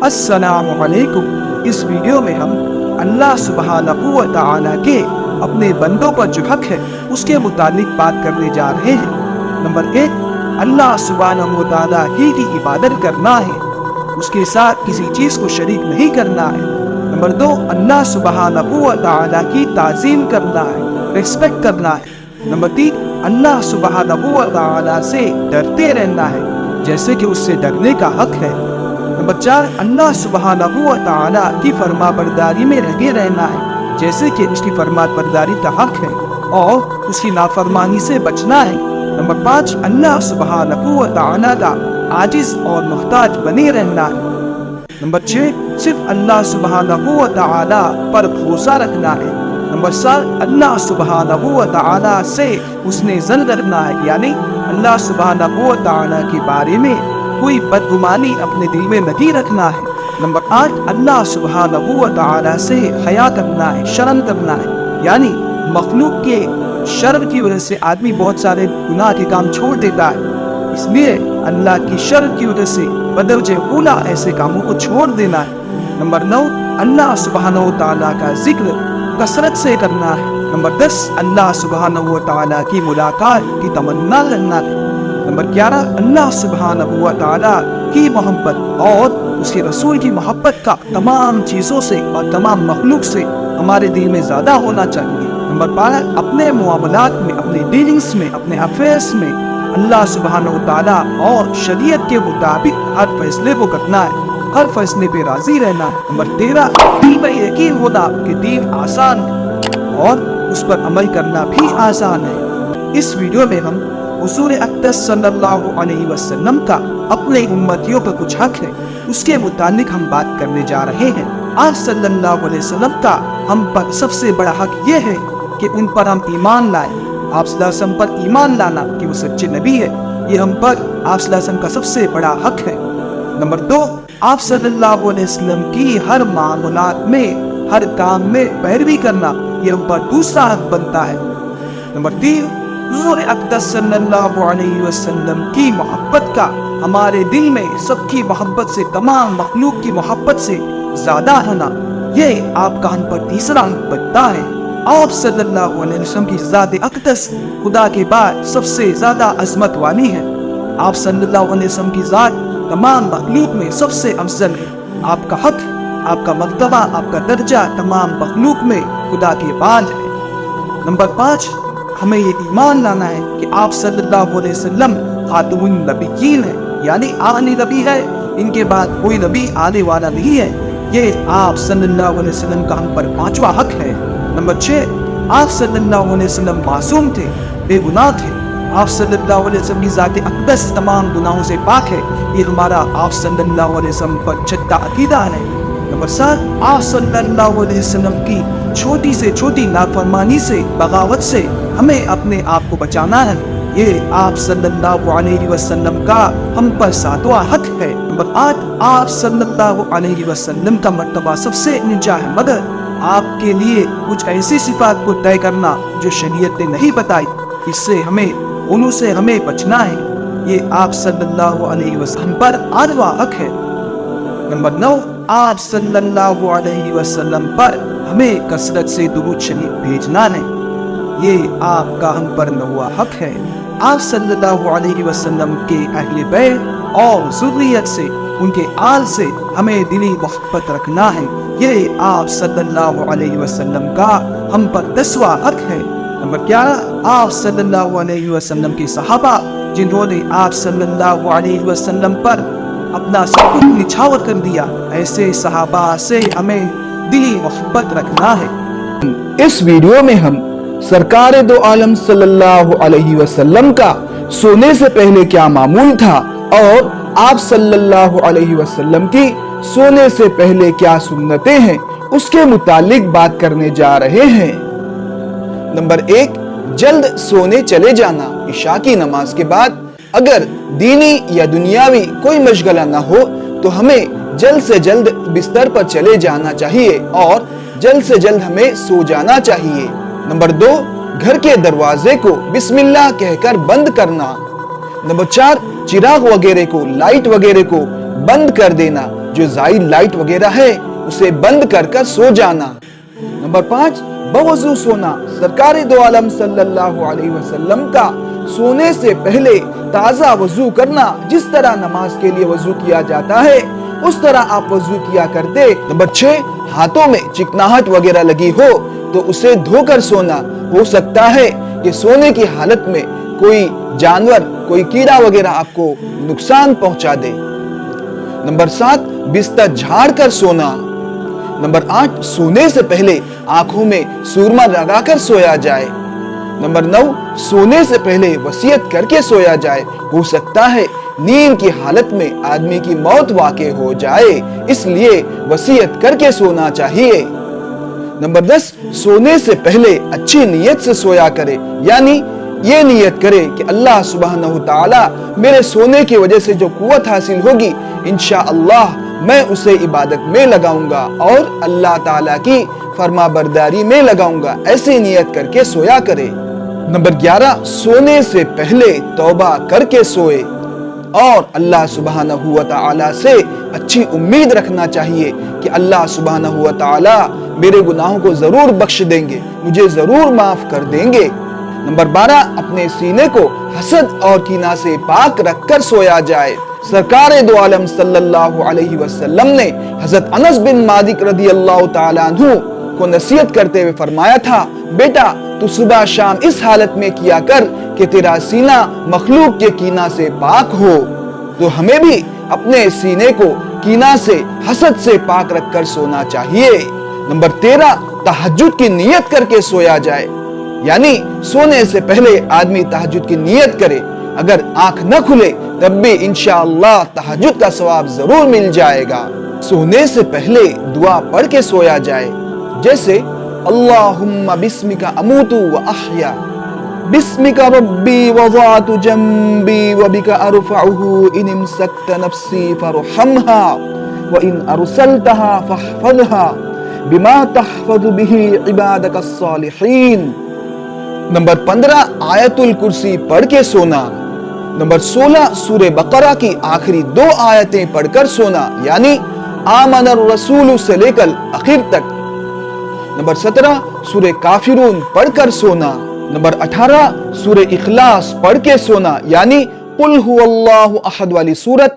السلام علیکم۔ اس ویڈیو میں ہم اللہ سبحانہ و تعالیٰ کے اپنے بندوں پر جو حق ہے اس کے متعلق بات کرنے جا رہے ہیں۔ نمبر 1، اللہ سبحانہ و تعالیٰ ہی کی عبادت کرنا ہے، اس کے ساتھ کسی چیز کو شریک نہیں کرنا ہے۔ نمبر 2، اللہ سبحانہ و تعالیٰ کی تعظیم کرنا ہے، ریسپیکٹ کرنا ہے۔ نمبر 3، اللہ سبحانہ و تعالیٰ سے ڈرتے رہنا ہے جیسے کہ اس سے ڈرنے کا حق ہے۔ نمبر 4، اللہ سبحانہ و تعالیٰ کی فرما برداری میں لگے رہنا ہے جیسے کہ اس کی فرما برداری کا حق ہے اور اس کی نافرمانی سے بچنا ہے۔ نمبر 5، اللہ سبحانہ و تعالیٰ کا عاجز اور محتاج بنے رہنا ہے۔ نمبر 6، صرف اللہ سبحانہ و تعالیٰ پر بھروسہ رکھنا ہے۔ نمبر 7، اللہ سبحانہ و تعالیٰ سے اس نے ظن رکھنا ہے، یعنی اللہ سبحانہ و تعالیٰ کے بارے میں کوئی بدگمانی اپنے دل میں نہیں رکھنا ہے۔ نمبر 8، اللہ سبحانہ و تعالیٰ سے حیا کرنا ہے، شرم کرنا ہے، یعنی مخلوق کے شرم کی وجہ سے آدمی بہت سارے گناہ کے کام چھوڑ دیتا ہے، اس لیے اللہ کی شرم کی وجہ سے بدوجہ اولا ایسے کاموں کو چھوڑ دینا ہے۔ نمبر 9، اللہ سبحانہ و تعالیٰ کا ذکر کثرت سے کرنا ہے۔ نمبر 10، اللہ سبحانہ و تعالیٰ کی ملاقات کی تمنا کرنا ہے۔ نمبر 11، اللہ سبحانہ و تعالیٰ کی محبت اور اس کے رسول کی محبت کا تمام چیزوں سے اور تمام مخلوق سے ہمارے دل میں زیادہ ہونا چاہیے۔ نمبر 12، اپنے معاملات میں، اپنے ڈیلنگز میں، اپنے افیئرس میں اللہ سبحانہ و تعالیٰ اور شریعت کے مطابق ہر فیصلے کو کرنا ہے، ہر فیصلے پہ راضی رہنا ہے۔ نمبر 13، دین پر یقین ہونا کہ دین آسان ہے اور اس پر عمل کرنا بھی آسان ہے۔ اس ویڈیو میں ہم حضور اقدس صلی اللہ علیہ وسلم کا اپنے امتیوں پر کچھ حق ہے اس کے متعلق ہم بات کرنے جا رہے ہیں۔ آپ صلی اللہ علیہ وسلم کا ہم پر سب سے بڑا حق یہ ہے کہ ان پر ہم ایمان لائیں۔ آپ صلی اللہ علیہ وسلم پر ایمان لانا کہ وہ سچے نبی ہے، یہ ہم پر آپ صلی اللہ علیہ وسلم کا سب سے بڑا حق ہے۔ نمبر 2، آپ صلی اللہ علیہ وسلم کی ہر معاملات میں، ہر کام میں پیروی کرنا، یہ ہم پر دوسرا حق بنتا ہے۔ نمبر 3، حضور اقدس صلی اللہ علیہ وسلم کی محبت کا ہمارے دل میں سب کی محبت سے، تمام مخلوق کی محبت سے زیادہ ہونا، یہ آپ کا ہم پر تیسرا حق بنتا ہے۔ آپ صلی اللہ علیہ وسلم کی ذات اقدس خدا کے بعد سب سے زیادہ عظمت والی ہے۔ آپ صلی اللہ علیہ وسلم کی ذات تمام مخلوق میں سب سے افضل ہے۔ آپ کا حق، آپ کا مرتبہ، آپ کا درجہ تمام مخلوق میں خدا کے بعد ہے۔ نمبر 5، ہمیں یہ ایمان لانا ہے کہ آپ صلی اللہ علیہ وسلم خاتم النبیین ہے، یعنی آخری نبی ہے، ان کے بعد کوئی نبی آنے والا نہیں ہے، یہ آپ صلی اللہ علیہ وسلم کا ہم پر پانچواں حق ہے۔ نمبر 6، آپ صلی اللہ علیہ وسلم معصوم تھے، بے گناہ تھے، آپ صلی اللہ علیہ وسلم کی ذات اقدس تمام گناہوں سے پاک ہے، یہ ہمارا آپ صلی اللہ علیہ وسلم پر چھٹا عقیدہ ہے۔ نمبر 7، آپ صلی اللہ علیہ وسلم کی چھوٹی سے چھوٹی نافرمانی سے، بغاوت سے ہمیں اپنے آپ کو بچانا ہے، یہ آپ صلی اللہ علیہ وسلم کا ہم پر ساتواں حق ہے۔ نمبر 8، آپ صلی اللہ علیہ وسلم کا مرتبہ سب سے اونچا ہے، مگر آپ کے لیے کچھ ایسی صفات کو طے کرنا جو شریعت نے نہیں بتائی، اس سے انہوں سے ہمیں بچنا ہے، یہ آپ صلی اللہ علیہ وسلم پر آٹھواں حق ہے۔ نمبر 9، آپ صلی اللہ علیہ وسلم پر ہمیں کثرت سے درود شریف بھیجنا ہے، یہ آپ کا ہم پر نواں حق ہے۔ آپ صلی اللہ علیہ وسلم کے اہل بیت اور ذریت سے، ان کے آل سے ہمیں دلی محبت رکھنا ہے، یہ آپ صلی اللہ علیہ وسلم کا ہم پر 10واں حق ہے۔ نمبر 11، آپ صلی اللہ علیہ وسلم کے صحابہ جنہوں نے آپ صلی اللہ علیہ وسلم پر اپنا سب کچھ نچھاور کر دیا، ایسے صحابہ سے ہمیں دلی محبت رکھنا ہے۔ اس ویڈیو میں ہم سرکار دو عالم صلی اللہ علیہ وسلم کا سونے سے پہلے کیا معمول تھا اور آپ صلی اللہ علیہ وسلم کی سونے سے پہلے کیا سنتیں ہیں اس کے متعلق بات کرنے جا رہے ہیں۔ نمبر 1، جلد سونے چلے جانا۔ عشاء کی نماز کے بعد اگر دینی یا دنیاوی کوئی مشغلہ نہ ہو تو ہمیں جلد سے جلد بستر پر چلے جانا چاہیے اور جلد سے جلد ہمیں سو جانا چاہیے۔ نمبر 2، گھر کے دروازے کو بسم اللہ کہہ کر بند کرنا۔ نمبر 4، چراغ وغیرہ کو، لائٹ وغیرہ کو بند کر دینا جو زائد لائٹ وغیرہ ہے اسے بند کر سو جانا۔ نمبر 5، بوضو سونا۔ سرکار دو عالم صلی اللہ علیہ وسلم کا سونے سے پہلے تازہ وضو کرنا، جس طرح نماز کے لیے وضو کیا جاتا ہے اس طرح آپ وضو کیا کرتے۔ نمبر 6، ہاتھوں میں چکناہٹ وغیرہ لگی ہو تو اسے دھو کر سونا، ہو سکتا ہے کہ سونے کی حالت میں کوئی جانور، کوئی کیڑا وغیرہ آپ کو نقصان پہنچا دے۔ نمبر 7، بستر جھاڑ کر سونا۔ نمبر 8، سونے سے پہلے آنکھوں میں سرما لگا کر سویا جائے۔ نمبر 9، سونے سے پہلے وصیت کر کے سویا جائے، ہو سکتا ہے نیند کی حالت میں آدمی کی موت واقع ہو جائے، اس لیے وصیت کر کے سونا چاہیے۔ نمبر 10، سونے سے پہلے اچھی نیت سے سویا کرے، یعنی یہ نیت کرے کہ اللہ سبحانہ وتعالی میرے سونے کی وجہ سے جو قوت حاصل ہوگی انشاءاللہ میں اسے عبادت میں لگاؤں گا اور اللہ تعالیٰ کی فرما برداری میں لگاؤں گا، ایسی نیت کر کے سویا کرے۔ نمبر 11، سونے سے پہلے توبہ کر کے سوئے اور اللہ سبحانہ وتعالی سے اچھی امید رکھنا چاہیے کہ اللہ سبحانہ وتعالی میرے گناہوں کو ضرور بخش دیں گے، مجھے ضرور معاف کر دیں گے۔ نمبر 12، اپنے سینے کو حسد اور کینہ سے پاک رکھ کر سویا جائے۔ سرکار دو عالم صلی اللہ علیہ وسلم نے حضرت انس بن مالک رضی اللہ تعالیٰ عنہ کو نصیحت کرتے ہوئے فرمایا تھا، بیٹا تو صبح شام اس حالت میں کیا کر کہ تیرا سینہ مخلوق کے کینہ سے پاک ہو۔ تو ہمیں بھی اپنے سینے کو کینہ سے، حسد سے پاک رکھ کر سونا چاہیے۔ نمبر 13، تہجد کی نیت کر کے سویا جائے، یعنی سونے سے پہلے آدمی تہجد کی نیت کرے، اگر آنکھ نہ کھلے تب بھی انشاءاللہ تہجد کا ثواب ضرور مل جائے گا۔ سونے سے پہلے دعا پڑھ کے سویا جائے، جیسے اللہم بسمک اموت و احیا، بسمک ربی وضعت جنبی وبک ارفعہ ان امسکت نفسی فرحمہا وان ارسلتہا فاحفظہا بما تحفظ بہ عبادک الصالحین۔ نمبر 15، آیت الکرسی پڑھ کے سونا۔ نمبر 16، سورہ بقرہ کی آخری 2 آیتیں پڑھ کر سونا، یعنی آمن الرسول سے لے کر آخر تک۔ نمبر 17، سورہ کافرون پڑھ کر سونا۔ نمبر 18، سورہ اخلاص پڑھ کے سونا، یعنی قل هو اللہ احد والی سورت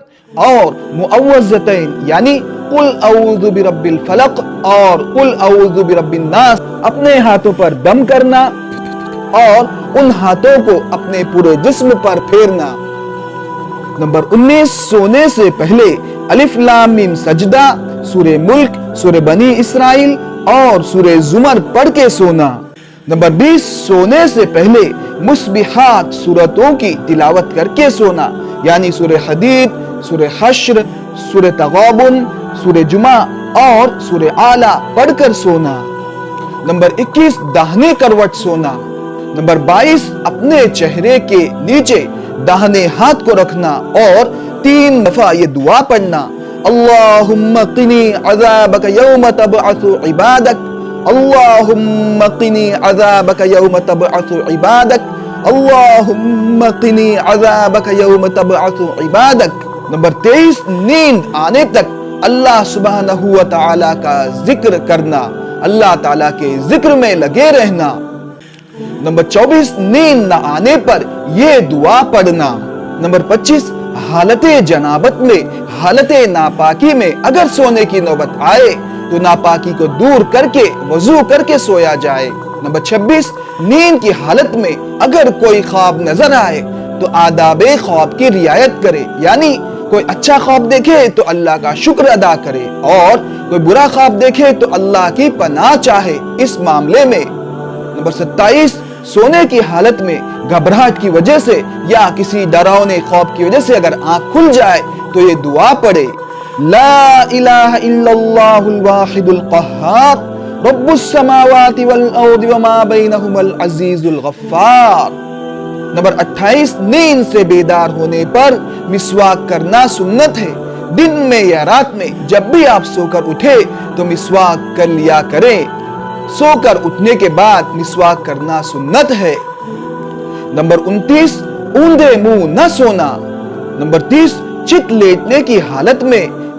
اور معوذتین، یعنی قل اعوذ برب الفلق اور قل اعوذ برب الناس اپنے ہاتھوں پر دم کرنا اور ان ہاتھوں کو اپنے پورے جسم پر پھیرنا۔ نمبر 19، سونے سے پہلے الف لام میم سجدہ، سورہ ملک، سورہ بنی اسرائیل اور سورہ زمر پڑھ کے سونا۔ نمبر 20، سونے سے پہلے مسبحات سورتوں کی تلاوت کر کے سونا، یعنی سورہ حدید، سورہ حشر، سورہ تغابن، سورہ جمعہ اور سورہ اعلیٰ پڑھ کر سونا۔ نمبر 21، داہنے کروٹ سونا۔ نمبر 22، اپنے چہرے کے نیچے داہنے ہاتھ کو رکھنا اور 3 دفعہ یہ دعا پڑھنا، اللہم قنی عذابک یوم تبعث عبادک، اللہم قنی عذابک یوم تبعث عبادک، اللہم قنی عذابک یوم تبعث عبادک۔ نمبر 23، نیند آنے تک اللہ سبحانہ وتعالی کا ذکر کرنا، اللہ تعالیٰ کے ذکر میں لگے رہنا۔ نمبر 24، نیند نہ آنے پر یہ دعا پڑھنا۔ نمبر 25، حالت جنابت میں، حالت ناپاکی میں اگر سونے کی نوبت آئے تو ناپاکی کو دور کر کے وضو کر کے سویا جائے۔ نمبر 26، نیند کی حالت میں اگر کوئی خواب نظر آئے تو آداب خواب کی رعایت کرے، یعنی کوئی اچھا خواب دیکھے تو اللہ کا شکر ادا کرے اور کوئی برا خواب دیکھے تو اللہ کی پناہ چاہے اس معاملے میں۔ نمبر 27، سونے کی حالت میں گھبراہٹ کی وجہ سے یا کسی ڈراؤنے خواب کی وجہ سے اگر آنکھ کھل جائے تو یہ دعا پڑھے، لا الہ الا اللہ الواحد القہار رب السماوات والارض وما بینہما العزیز الغفار۔ نمبر 28، نیند سے بیدار ہونے پر مسواک کرنا سنت ہے، دن میں یا رات میں جب بھی آپ سو کر اٹھے تو مسواک کر لیا کریں، سو کر اٹھنے کے بعد مسواک کرنا سنت ہے۔ نمبر 29، اونڈے منہ نہ سونا۔ نمبر 30، چت لیٹنے کی حالت میں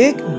1,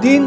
3,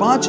5,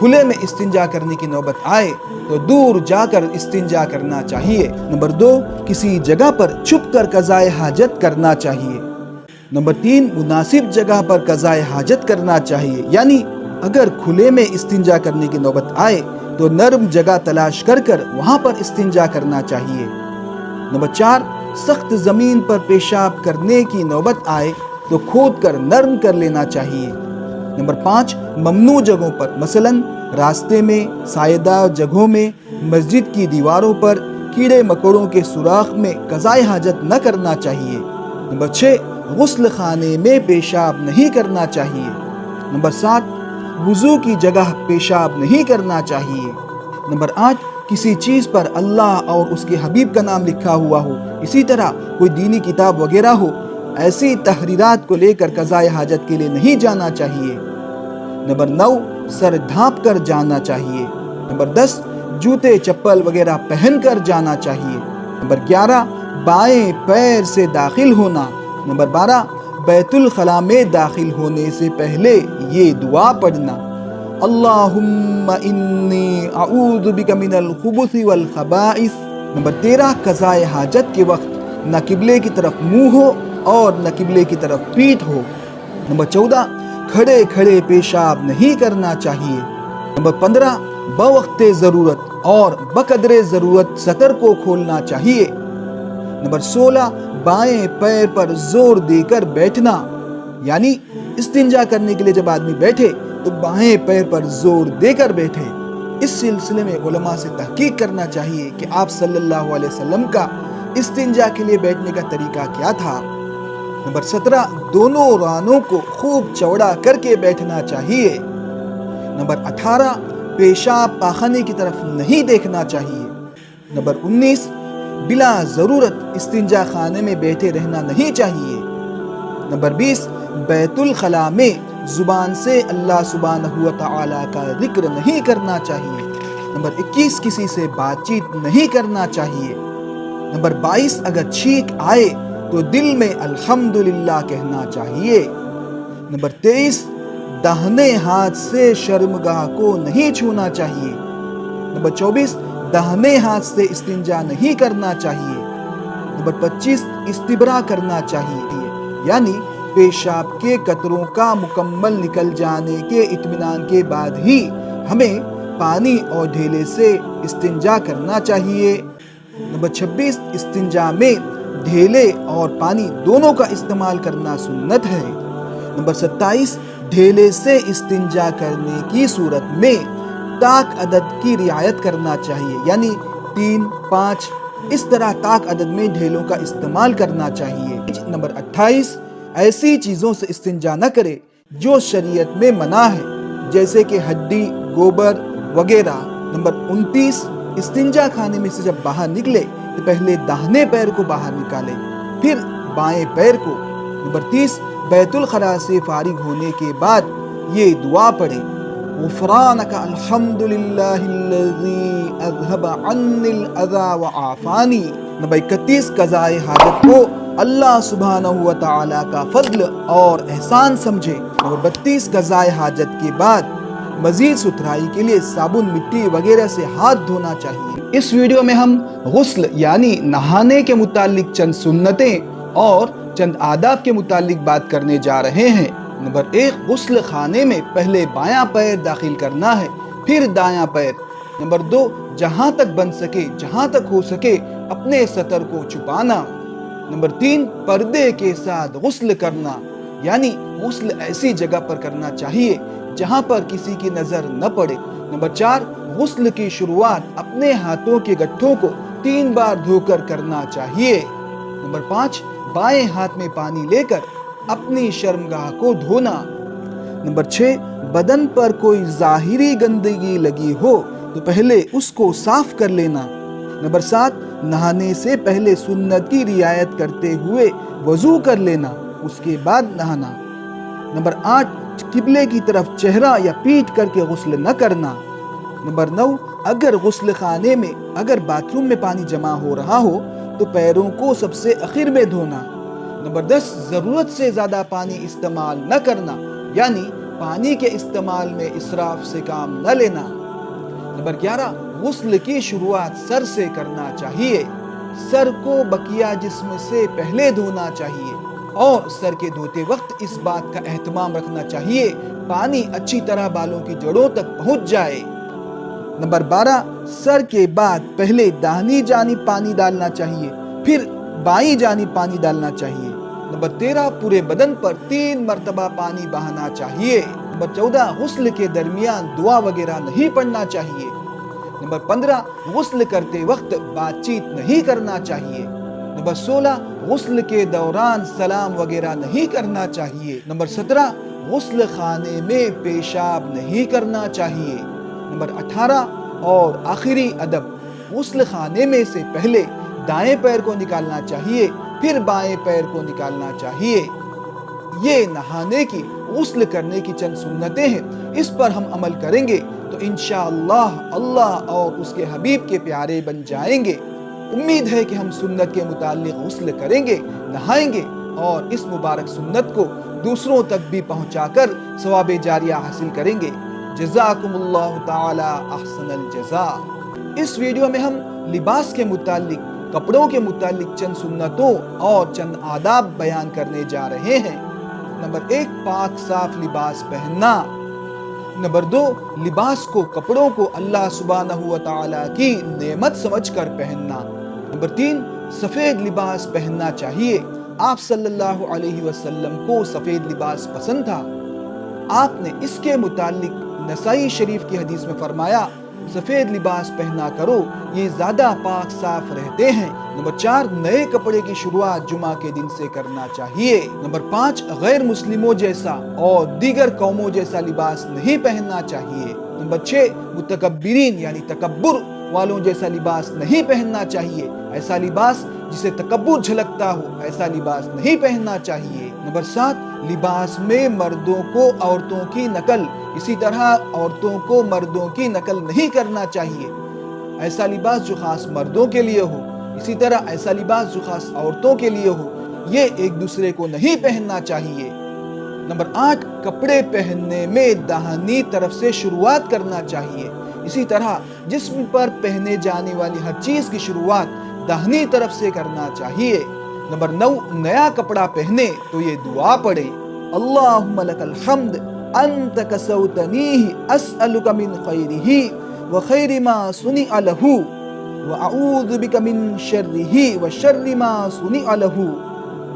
کھلے میں استنجا کرنے کی نوبت آئے تو دور جا کر استنجا کرنا چاہیے۔ نمبر 2، کسی جگہ پر چھپ کر قضائے حاجت کرنا چاہیے۔ نمبر 3، مناسب جگہ پر قضائے حاجت کرنا چاہیے، یعنی اگر کھلے میں استنجا کرنے کی نوبت آئے تو نرم جگہ تلاش کر کر وہاں پر استنجا کرنا چاہیے۔ نمبر 4، سخت زمین پر پیشاب کرنے کی نوبت آئے تو کھود کر نرم کر لینا چاہیے۔ نمبر 5، ممنوع جگہوں پر مثلا راستے میں، سایہ دار جگہوں میں، مسجد کی دیواروں پر، کیڑے مکوڑوں کے سوراخ میں قضائے حاجت نہ کرنا چاہیے۔ نمبر 6، غسل خانے میں پیشاب نہیں کرنا چاہیے۔ نمبر 7، وضو کی جگہ پیشاب نہیں کرنا چاہیے۔ نمبر 8، کسی چیز پر اللہ اور اس کے حبیب کا نام لکھا ہوا ہو، اسی طرح کوئی دینی کتاب وغیرہ ہو، ایسی تحریرات کو لے کر قضائے حاجت کے لیے نہیں جانا چاہیے۔ نمبر 9، سر ڈھانپ کر جانا چاہیے۔ نمبر 10، جوتے چپل وغیرہ پہن کر جانا چاہیے۔ نمبر 11، بائیں پیر سے داخل ہونا۔ نمبر 12، بیت الخلاء میں داخل ہونے سے پہلے یہ دعا پڑھنا: اللہم انی اعوذ بک من الخبث والخبائث۔ نمبر 13، قضائے حاجت کے وقت نہ قبلے کی طرف منہ ہو اور نہ قبلے کی طرف پیٹھ ہو۔ نمبر 14، کھڑے کھڑے پیشاب نہیں کرنا چاہیے۔ نمبر 15، بوقت ضرورت اور بقدر ضرورت سطر کو کھولنا چاہیے۔ نمبر 16، بائیں پیر پر زور دے کر بیٹھنا، یعنی استنجا کرنے کے لیے جب آدمی بیٹھے تو بائیں پیر پر زور دے کر بیٹھے۔ اس سلسلے میں علماء سے تحقیق کرنا چاہیے کہ آپ صلی اللہ علیہ وسلم کا استنجا کے لیے بیٹھنے کا طریقہ کیا تھا۔ نمبر 17، دونوں رانوں کو خوب چوڑا کر کے بیٹھنا چاہیے۔ نمبر 18، پیشاب پاخانے کی طرف نہیں دیکھنا چاہیے۔ نمبر 19، بلا ضرورت استنجا خانے میں بیٹھے رہنا نہیں چاہیے۔ نمبر 20، بیت الخلاء میں زبان سے اللہ سبحانہ و تعالیٰ کا ذکر نہیں کرنا چاہیے۔ نمبر 21، کسی سے بات چیت نہیں کرنا چاہیے۔ نمبر 22، اگر چھینک آئے تو دل میں الحمدللہ کہنا چاہیے۔ نمبر 23، داہنے ہاتھ سے شرمگاہ کو نہیں چھونا چاہیے۔ نمبر 24، داہنے ہاتھ سے استنجا نہیں کرنا چاہیے۔ نمبر 25، استبرا کرنا چاہیے، یعنی پیشاب کے قطروں کا مکمل نکل جانے کے اطمینان کے بعد ہی ہمیں پانی اور ڈھیلے سے استنجا کرنا چاہیے۔ نمبر 26، استنجا میں ڈھیلے اور پانی دونوں کا استعمال کرنا سنت ہے۔ نمبر 27، ڈھیلے سے استنجا کرنے کی صورت میں طاق عدد کی رعایت کرنا چاہیے، یعنی 3، 5 اس طرح طاق عدد میں ڈھیلوں کا استعمال کرنا چاہیے۔ نمبر 28، ایسی چیزوں سے استنجا نہ کرے جو شریعت میں منع ہے، جیسے کہ ہڈی، گوبر وغیرہ۔ نمبر 29، استنجا خانے میں سے جب باہر نکلے تو پہلے داہنے پیر کو باہر نکالے، پھر بائیں پیر کو۔ نمبر 30، بیت الخلاء سے فارغ ہونے کے بعد یہ دعا پڑھے: غفرانک الحمدللہ الذی اذھب عنی الاذی وعافانی۔ نمبر 31، قضائے حاجت کو اللہ سبحانہ و تعالیٰ کا فضل اور احسان سمجھے۔ نمبر 32، قضائے حاجت کے بعد مزید ستھرائی کے لیے صابن، مٹی وغیرہ سے ہاتھ دھونا چاہیے۔ اس ویڈیو میں ہم غسل یعنی نہانے کے متعلق چند سنتیں اور چند آداب کے متعلق بات کرنے جا رہے ہیں۔ نمبر 1، غسل خانے میں پہلے بایاں پیر داخل کرنا ہے، پھر دایاں پیر۔ نمبر 2، جہاں تک بن سکے، جہاں تک ہو سکے اپنے سطر کو چھپانا۔ نمبر 3، پردے کے ساتھ غسل کرنا، یعنی غسل ایسی جگہ پر کرنا چاہیے جہاں پر کسی کی نظر نہ پڑے۔ نمبر 4، غسل کی شروعات اپنے ہاتھوں کے گٹھوں کو 3 بار دھو کر کرنا چاہیے۔ نمبر 5، بائیں ہاتھ میں پانی لے کر اپنی شرمگاہ کو دھونا۔ نمبر 6، بدن پر کوئی ظاہری گندگی لگی ہو تو پہلے اس کو صاف کر لینا۔ نمبر 7، نہانے سے پہلے سنت کی رعایت کرتے ہوئے وضو کر لینا، اس کے بعد نہانا۔ نمبر 8، قبلے کی طرف چہرہ یا پیٹھ کر کے غسل نہ کرنا۔ نمبر 9، اگر غسل خانے میں باتھ روم میں پانی جمع ہو رہا ہو تو پیروں کو سب سے آخر میں دھونا۔ نمبر 10، ضرورت سے زیادہ پانی استعمال نہ کرنا، یعنی پانی کے استعمال میں اسراف سے کام نہ لینا۔ نمبر 11، غسل کی شروعات سر سے کرنا چاہیے۔ سر کو بقیہ جسم سے پہلے دھونا چاہیے اور سر کے دھوتے وقت اس بات کا اہتمام رکھنا چاہیے پانی اچھی طرح بالوں کی جڑوں تک پہنچ جائے۔ نمبر 12، سر کے بعد پہلے داہنی جانب پانی ڈالنا چاہیے، پھر بائیں جانب پانی ڈالنا چاہیے۔ نمبر 13، پورے بدن پر 3 مرتبہ پانی بہانا چاہیے۔ نمبر 14، غسل کے درمیان دعا وغیرہ نہیں پڑھنا چاہیے۔ نمبر 15، غسل کرتے وقت بات چیت نہیں کرنا چاہیے۔ نمبر 16، غسل کے دوران سلام وغیرہ نہیں کرنا چاہیے۔ نمبر 17، غسل خانے میں پیشاب نہیں کرنا چاہیے۔ نمبر 18 اور آخری ادب، غسل خانے میں سے پہلے دائیں پیر کو نکالنا چاہیے، پھر بائیں پیر کو نکالنا چاہیے۔ یہ نہانے کی، غسل کرنے کی چند سنتیں ہیں، اس پر ہم عمل کریں گے تو انشاءاللہ اللہ اور اس کے حبیب کے پیارے بن جائیں گے۔ امید ہے کہ ہم سنت کے متعلق غسل کریں گے، نہائیں گے اور اس مبارک سنت کو دوسروں تک بھی پہنچا کر ثواب جاریہ حاصل کریں گے۔ جزاکم اللہ تعالی احسن الجزاء۔ اس ویڈیو میں ہم لباس کے متعلق، کپڑوں کے متعلق چند سنتوں اور چند آداب بیان کرنے جا رہے ہیں۔ نمبر 1، پاک صاف لباس پہننا۔ نمبر 2، لباس کو، کپڑوں کو اللہ سبحانہ و تعالی کی نعمت سمجھ کر پہننا۔ نمبر 3، سفید لباس پہننا چاہیے۔ آپ صلی اللہ علیہ وسلم کو سفید لباس پسند تھا۔ آپ نے اس کے متعلق نسائی شریف کی حدیث میں فرمایا، سفید لباس پہنا کرو، یہ زیادہ پاک صاف رہتے ہیں۔ نمبر 4، نئے کپڑے کی شروعات جمعہ کے دن سے کرنا چاہیے۔ نمبر 5، غیر مسلموں جیسا اور دیگر قوموں جیسا لباس نہیں پہننا چاہیے۔ نمبر 6، متکبرین یعنی تکبر والوں جیسا لباس نہیں پہننا چاہیے۔ ایسا لباس جسے تکبر جھلکتا ہو، ایسا لباس نہیں پہننا چاہیے۔ نمبر 7، لباس میں مردوں کو عورتوں کی نقل، اسی طرح عورتوں کو مردوں کی نقل نہیں کرنا چاہیے۔ ایسا لباس جو خاص مردوں کے لیے ہو، اسی طرح ایسا لباس جو خاص عورتوں کے لیے ہو، یہ ایک دوسرے کو نہیں پہننا چاہیے۔ نمبر 8، کپڑے پہننے میں داہنی طرف سے شروعات کرنا چاہیے۔ اسی طرح جسم پر پہنے جانے والی ہر چیز کی شروعات داہنی طرف سے کرنا چاہیے۔ نمبر 9، نیا کپڑا پہنے تو یہ دعا پڑھے، اللہم لک الحمد انت کسوتنیہ اسألک من خیرہ وخیر ما صنع لہ واعوذ بک من شرہ وشر ما صنع لہ۔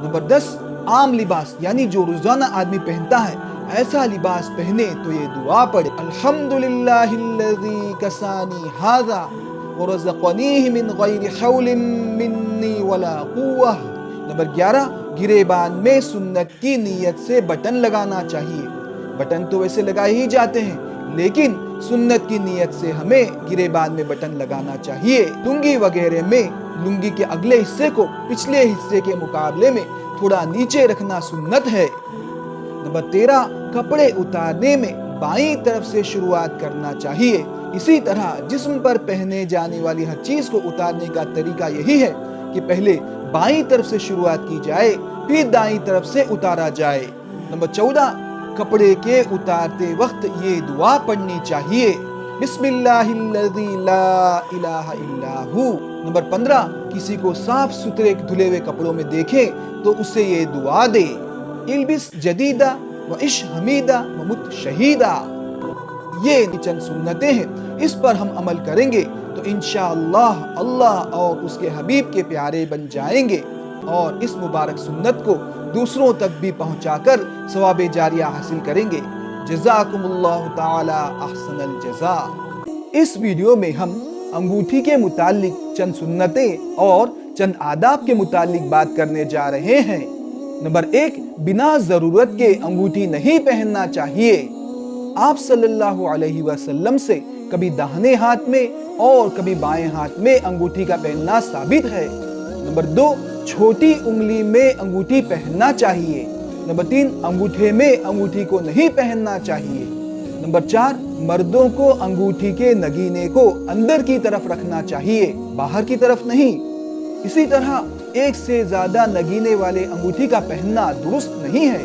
نمبر 10، عام لباس یعنی جو روزانہ آدمی پہنتا ہے، ایسا لباس پہنے تو یہ دعا پڑھے، الحمدللہ الذی کسانی ھذا ورزقنیہ من غیر حول منی ولا قوہ۔ نمبر 11، گریبان میں سنت کی نیت سے بٹن لگانا چاہیے۔ بٹن تو ویسے لگائے ہی جاتے ہیں، لیکن سنت کی نیت سے ہمیں گریبان میں بٹن لگانا چاہیے۔ لنگی وغیرہ میں لنگی کے اگلے حصے کو پچھلے حصے کے مقابلے میں تھوڑا نیچے رکھنا سنت ہے۔ نمبر 13، کپڑے اتارنے میں بائیں طرف سے شروعات کرنا چاہیے۔ اسی طرح جسم پر پہنے جانے والی ہر چیز کو اتارنے کا طریقہ یہی ہے کہ پہلے بائیں طرف سے شروعات کی جائے، پھر دائیں طرف سے اتارا جائے۔ نمبر 14، کپڑے کے اتارتے وقت یہ دعا پڑھنی چاہیے، بسم اللہ الذی لا الہ الا ہو۔ نمبر 15، کسی کو صاف ستھرے دھلے ہوئے کپڑوں میں دیکھیں تو اسے یہ دعا دے، البس جدیدہ وعش حمیدہ ومت شہیدہ۔ یہ چند سنتیں ہیں، اس پر ہم عمل کریں گے تو انشاءاللہ اللہ اور اس کے حبیب کے پیارے بن جائیں گے اور اس مبارک سنت کو دوسروں تک بھی پہنچا کر ثواب جاریہ حاصل کریں گے۔ جزاکم اللہ تعالی احسن الجزاء۔ اس ویڈیو میں ہم انگوٹھی کے متعلق چند سنتیں اور چند آداب کے متعلق بات کرنے جا رہے ہیں۔ نمبر 1، بنا ضرورت کے انگوٹھی نہیں پہننا چاہیے۔ آپ صلی اللہ علیہ وسلم سے کبھی داہنے ہاتھ میں اور کبھی بائیں ہاتھ میں انگوٹھی کا پہننا ثابت ہے۔ نمبر 2، چھوٹی انگلی میں انگوٹھی پہننا چاہیے۔ نمبر 3، انگوٹھے میں انگوٹھی کو نہیں پہننا چاہیے۔ نمبر 4، مردوں کو انگوٹھی کے نگینے کو اندر کی طرف رکھنا چاہیے، باہر کی طرف نہیں۔ اسی طرح ایک سے زیادہ نگینے والے انگوٹھی کا پہننا درست نہیں ہے۔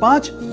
5,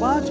5,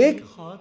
1,